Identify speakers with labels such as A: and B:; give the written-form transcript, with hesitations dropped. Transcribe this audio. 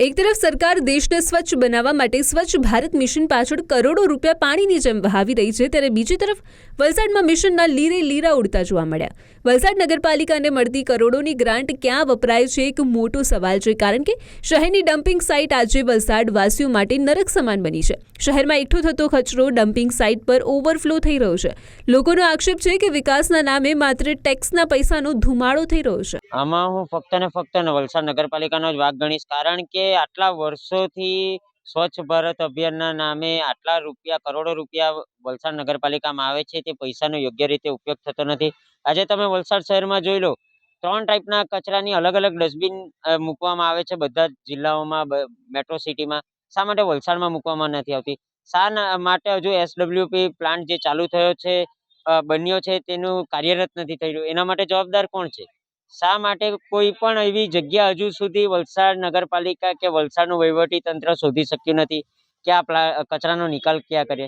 A: એક તરફ સરકાર દેશને સ્વચ્છ બનાવવા માટે સ્વચ્છ ભારત મિશન પાછળ કરોડો રૂપિયા પાણીની જેમ વહાવી રહી છે, ત્યારે બીજી તરફ વલસાડમાં મિશનના લીરે લીરા ઉડતા જોવા મળ્યા. વલસાડ નગરપાલિકાને મળતી કરોડોની ગ્રાન્ટ ક્યાં વપરાય છે, એક મોટો સવાલ છે. કારણ કે શહેરની ડમ્પિંગ સાઇટ આજે વલસાડ વાસીઓ માટે નરક સમાન બની છે. શહેરમાં એકઠો થતો કચરો ડમ્પિંગ સાઇટ પર ઓવરફ્લો થઈ રહ્યો છે. લોકોનો આક્ષેપ છે કે વિકાસના નામે માત્ર ટેક્સના પૈસાનો ધુમાડો થઈ રહ્યો છે.
B: આમાં હું ફક્ત ને ફક્ત વલસાડ નગરપાલિકાનો જ વાક ગણીશ, કારણ કે આટલા વર્ષોથી સ્વચ્છ ભારત અભિયાનના નામે આટલા રૂપિયા, કરોડો રૂપિયા વલસાડ નગરપાલિકામાં આવે છે, તે પૈસાનો યોગ્ય રીતે ઉપયોગ થતો નથી. આજે તમે વલસાડ શહેરમાં જોઈ લો, 3 ટાઈપના કચરાની અલગ અલગ ડસ્ટબિન મૂકવામાં આવે છે બધા જિલ્લાઓમાં, મેટ્રો સિટીમાં. શા માટે વલસાડમાં મૂકવામાં નથી આવતી? શા માટે હજુ SWP પ્લાન્ટ જે ચાલુ થયો છે, બન્યો છે, તેનું કાર્યરત નથી થઈ રહ્યું? એના માટે જવાબદાર કોણ છે? શા માટે કોઈ પણ એવી જગ્યા હજુ સુધી વલસાડ નગરપાલિકા કે વલસાડનું વહીવટી તંત્ર શોધી શક્યું નથી કે આ કચરાનો નિકાલ ક્યાં કરે?